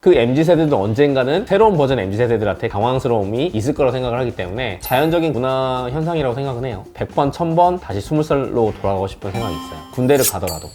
그 MZ세대도 언젠가는 새로운 버전 MZ세대들한테 당황스러움이 있을 거라고 생각을 하기 때문에 자연적인 문화 현상이라고 생각은 해요. 100번, 1000번 다시 20살로 돌아가고 싶은 생각이 있어요. 군대를 가더라도.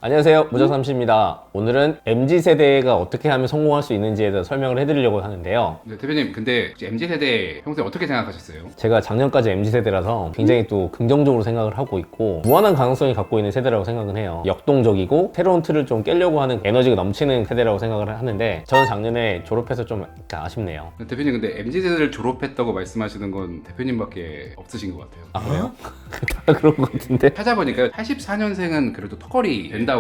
안녕하세요, 무적삼씨입니다. 오늘은 MZ세대가 어떻게 하면 성공할 수 있는지에 대해서 설명을 해드리려고 하는데요. 네, 대표님, 근데 MZ세대 평소에 어떻게 생각하셨어요? 제가 작년까지 MZ세대라서 굉장히 또 긍정적으로 생각을 하고 있고 무한한 가능성이 갖고 있는 세대라고 생각은 해요. 역동적이고 새로운 틀을 좀 깨려고 하는 에너지가 넘치는 세대라고 생각을 하는데 저는 작년에 졸업해서 좀 아쉽네요. 대표님, 근데 MZ세대를 졸업했다고 말씀하시는 건 대표님밖에 없으신 것 같아요. 아, 그래요? 다 그런 것 같은데? 찾아보니까 84년생은 그래도 턱걸이 된다고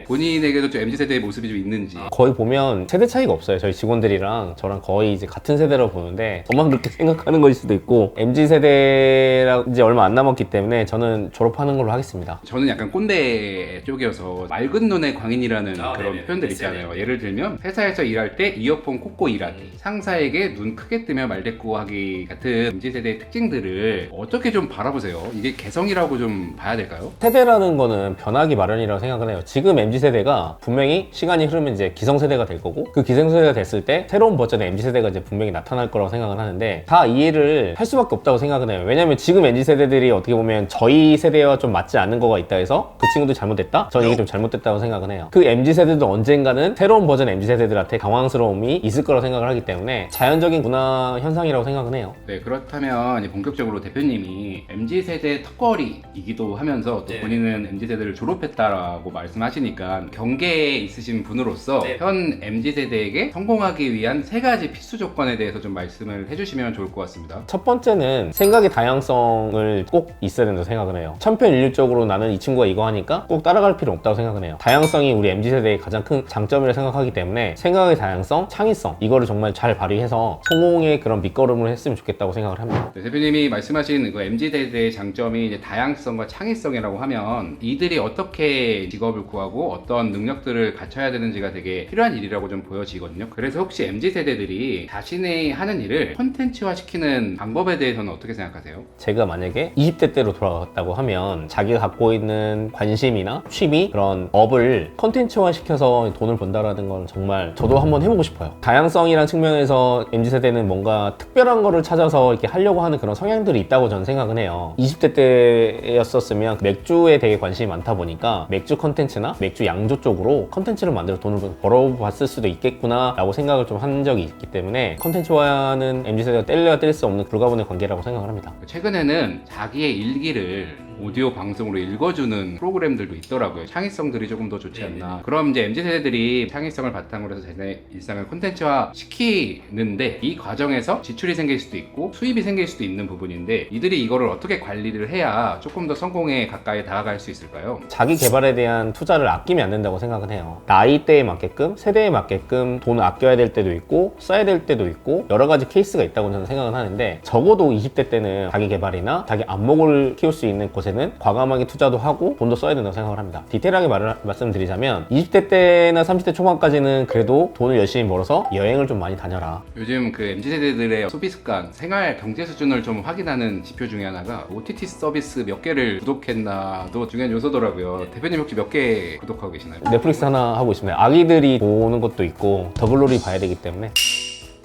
본인에게도 좀 MZ세대의 모습이 좀 있는지. 거의 보면 세대 차이가 없어요. 저희 직원들이랑 저랑 거의 이제 같은 세대라고 보는데 저만 그렇게 생각하는 것일 수도 있고 MZ세대라 이제 얼마 안 남았기 때문에 저는 졸업하는 걸로 하겠습니다. 저는 약간 꼰대 쪽이어서 맑은 눈의 광인이라는 그런 표현들 있잖아요. 예를 들면 회사에서 일할 때 이어폰 꽂고 일하기, 상사에게 눈 크게 뜨며 말대꾸하기 같은 MZ세대의 특징들을 어떻게 좀 바라보세요? 이게 개성이라고 좀 봐야 될까요? 세대라는 거는 변하기 마련이라고 생각을 해요. 지금 MZ세대가 분명히 시간이 흐르면 이제 기성세대가 될 거고 그 기성세대가 됐을 때 새로운 버전의 MZ세대가 이제 분명히 나타날 거라고 생각을 하는데 다 이해를 할 수밖에 없다고 생각은 해요. 왜냐면 지금 MZ세대들이 어떻게 보면 저희 세대와 좀 맞지 않는 거가 있다 해서 그 친구도 잘못됐다? 저는 이게 좀 잘못됐다고 생각은 해요. 그 MZ세대도 언젠가는 새로운 버전 MZ세대들한테 당황스러움이 있을 거라고 생각을 하기 때문에 자연적인 문화 현상이라고 생각은 해요. 네, 그렇다면 이제 본격적으로 대표님이 MZ세대 턱걸이이기도 하면서 또 본인은 MZ세대를 졸업했다라고 말씀하시니까 경계에 있으신 분으로서 현 MZ세대에게 성공하기 위한 3가지 필수 조건에 대해서 좀 말씀을 해주시면 좋을 것 같습니다. 첫 번째는 생각의 다양성을 꼭 있어야 된다고 생각을 해요. 천편일률적으로 나는 이 친구가 이거 하니까 꼭 따라갈 필요 없다고 생각을 해요. 다양성이 우리 MZ세대의 가장 큰 장점이라고 생각하기 때문에 생각의 다양성, 창의성 이거를 정말 잘 발휘해서 성공의 그런 밑거름을 했으면 좋겠다고 생각을 합니다. 네, 대표님이 말씀하신 그 MZ세대의 장점이 이제 다양성과 창의성이라고 하면 이들이 어떻게 직업을 구하고 어떤 능력들을 갖춰야 되는지가 되게 필요한 일이라고 좀 보여지거든요. 그래서 혹시 MZ세대들이 자신의 하는 일을 콘텐츠화 시키는 방법에 대해서는 어떻게 생각하세요? 제가 만약에 20대 때로 돌아갔다고 하면 자기가 갖고 있는 관심이나 취미 그런 업을 컨텐츠화 시켜서 돈을 번다라는 건 정말 저도 한번 해보고 싶어요. 다양성이란 측면에서 MZ세대는 뭔가 특별한 거를 찾아서 이렇게 하려고 하는 그런 성향들이 있다고 저는 생각은 해요. 20대 때였었으면 맥주에 되게 관심이 많다 보니까 맥주 컨텐츠나 맥주 양조 쪽으로 컨텐츠를 만들어 돈을 벌어봤을 수도 있겠구나 라고 생각을 좀 한 적이 있기 때문에 컨텐츠화는 MZ세대가 뗄래야 뗄 수 없는 불가분의 관계라고 생각을 합니다. 최근에는 자기의 일기를 오디오 방송으로 읽어주는 프로그램들도 있더라고요. 창의성들이 조금 더 좋지 않나. 그럼 이제 MZ세대들이 창의성을 바탕으로 해서 자신의 일상을 콘텐츠화 시키는데 이 과정에서 지출이 생길 수도 있고 수입이 생길 수도 있는 부분인데 이들이 이거를 어떻게 관리를 해야 조금 더 성공에 가까이 다가갈 수 있을까요? 자기 개발에 대한 투자를 아끼면 안 된다고 생각은 해요. 나이대에 맞게끔 세대에 맞게끔 돈을 아껴야 될 때도 있고 써야 될 때도 있고 여러 가지 케이스가 있다고 저는 생각은 하는데 적어도 20대 때는 자기 개발이나 자기 안목을 키울 수 있는 곳에는 과감하게 투자도 하고 돈도 써야 된다고 생각을 합니다. 디테일하게 말씀드리자면 20대 때나 30대 초반까지는 그래도 돈을 열심히 벌어서 여행을 좀 많이 다녀라. 요즘 그 MZ세대들의 소비 습관, 생활 경제 수준을 좀 확인하는 지표 중에 하나가 OTT 서비스 몇 개를 구독했나도 중요한 요소더라고요. 대표님 혹시 몇 개 구독하고 계시나요? 넷플릭스 하나 하고 있습니다. 아기들이 보는 것도 있고 더글로리 봐야 되기 때문에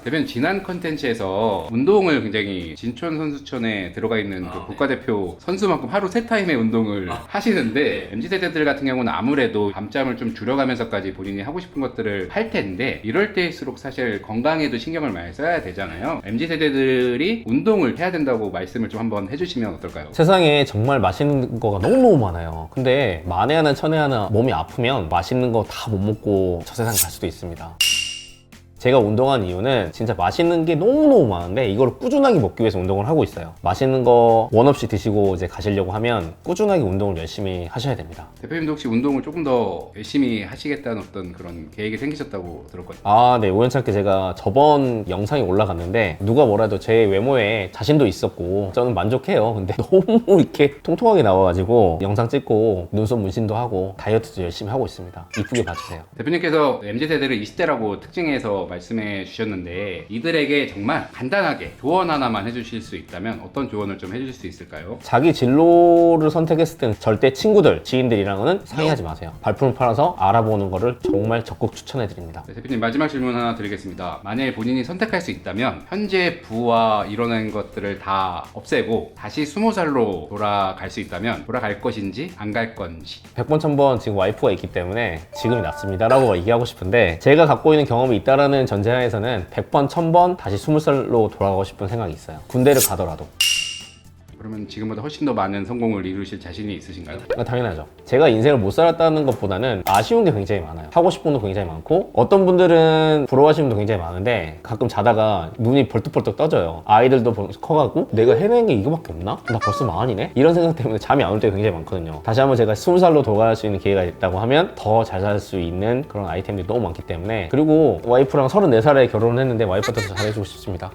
대표님 지난 컨텐츠에서 운동을 굉장히 진천 선수촌에 들어가 있는 그 국가대표 선수만큼 하루 3타임의 운동을 하시는데 MZ세대들 같은 경우는 아무래도 밤잠을 좀 줄여가면서까지 본인이 하고 싶은 것들을 할 텐데 이럴 때일수록 사실 건강에도 신경을 많이 써야 되잖아요. MZ세대들이 운동을 해야 된다고 말씀을 좀 한번 해주시면 어떨까요? 세상에 정말 맛있는 거가 너무너무 많아요. 근데 만에 하나 천에 하나 몸이 아프면 맛있는 거 다 못 먹고 저 세상 갈 수도 있습니다. 제가 운동한 이유는 진짜 맛있는 게 너무너무 많은데 이걸 꾸준하게 먹기 위해서 운동을 하고 있어요. 맛있는 거 원 없이 드시고 이제 가시려고 하면 꾸준하게 운동을 열심히 하셔야 됩니다. 대표님도 혹시 운동을 조금 더 열심히 하시겠다는 어떤 그런 계획이 생기셨다고 들었거든요. 아, 네. 우연찮게 제가 저번 영상이 올라갔는데 누가 뭐라도 제 외모에 자신도 있었고 저는 만족해요. 근데 너무 이렇게 통통하게 나와가지고 영상 찍고 눈썹 문신도 하고 다이어트도 열심히 하고 있습니다. 이쁘게 봐주세요. 대표님께서 MZ세대를 20대라고 특징해서 말씀해 주셨는데 이들에게 정말 간단하게 조언 하나만 해주실 수 있다면 어떤 조언을 좀 해주실 수 있을까요? 자기 진로를 선택했을 때는 절대 친구들, 지인들이랑은 상의하지 마세요. 발품을 팔아서 알아보는 거를 정말 적극 추천해 드립니다. 네, 대표님 마지막 질문 하나 드리겠습니다. 만약에 본인이 선택할 수 있다면 현재 부와 이뤄낸 것들을 다 없애고 다시 20살로 돌아갈 수 있다면 돌아갈 것인지 안 갈 건지. 100번 1000번 지금 와이프가 있기 때문에 지금이 낫습니다 라고 얘기하고 싶은데, 제가 갖고 있는 경험이 있다라는 전제하에서는 100번 1000번 다시 20살로 돌아가고 싶은 생각이 있어요. 군대를 가더라도. 그러면 지금보다 훨씬 더 많은 성공을 이루실 자신이 있으신가요? 당연하죠. 제가 인생을 못 살았다는 것보다는 아쉬운 게 굉장히 많아요. 하고 싶은 것도 굉장히 많고, 어떤 분들은 부러워하시는 분도 굉장히 많은데 가끔 자다가 눈이 벌떡벌떡 떠져요. 아이들도 커가고 내가 해낸 게 이거밖에 없나? 나 벌써 40이네? 이런 생각 때문에 잠이 안 올 때가 굉장히 많거든요. 다시 한번 제가 20살로 돌아갈 수 있는 기회가 있다고 하면 더 잘 살 수 있는 그런 아이템들이 너무 많기 때문에. 그리고 와이프랑 34살에 결혼을 했는데 와이프한테 더 잘해주고 싶습니다.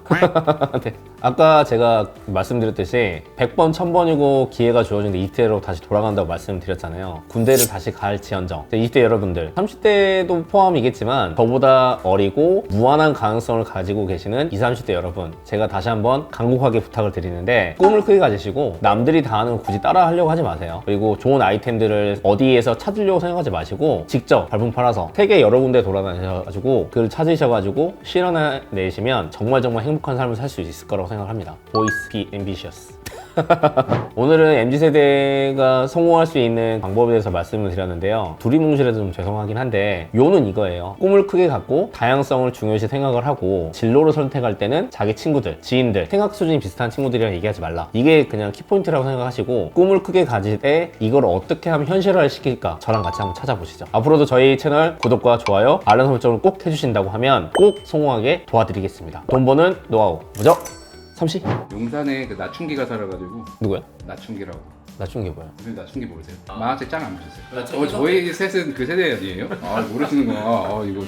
네. 아까 제가 말씀드렸듯이 100번 1000번이고 기회가 주어진데 이때로 다시 돌아간다고 말씀드렸잖아요. 군대를 다시 갈지언정 20대 여러분들, 30대도 포함이겠지만 저보다 어리고 무한한 가능성을 가지고 계시는 20, 30대 여러분, 제가 다시 한번 간곡하게 부탁을 드리는데 꿈을 크게 가지시고 남들이 다 하는 거 굳이 따라 하려고 하지 마세요. 그리고 좋은 아이템들을 어디에서 찾으려고 생각하지 마시고 직접 발품 팔아서 세계 여러 군데 돌아다니셔가지고 그걸 찾으셔가지고 실현해내시면 정말 행복한 삶을 살 수 있을 거라고 생각합니다. Boys be ambitious. 오늘은 MZ세대가 성공할 수 있는 방법에 대해서 말씀을 드렸는데요. 두리뭉실해서 좀 죄송하긴 한데 요는 이거예요. 꿈을 크게 갖고 다양성을 중요시 생각을 하고 진로를 선택할 때는 자기 친구들, 지인들, 생각 수준이 비슷한 친구들이랑 얘기하지 말라. 이게 그냥 키포인트라고 생각하시고 꿈을 크게 가질 때 이걸 어떻게 하면 현실화를 시킬까 저랑 같이 한번 찾아보시죠. 앞으로도 저희 채널 구독과 좋아요, 알람 설정을 꼭 해주신다고 하면 꼭 성공하게 도와드리겠습니다. 돈 버는 노하우 무적 삼시. 용산에 그 나춘기가 살아가지고. 누구야? 나춘기라고. 낮춘 게 뭐야? 무슨 나춘기 모르세요? 만화책 짱 안 보셨어요? 저희 셋은 그 세대 아니에요? 아 모르시는구나. 아 이거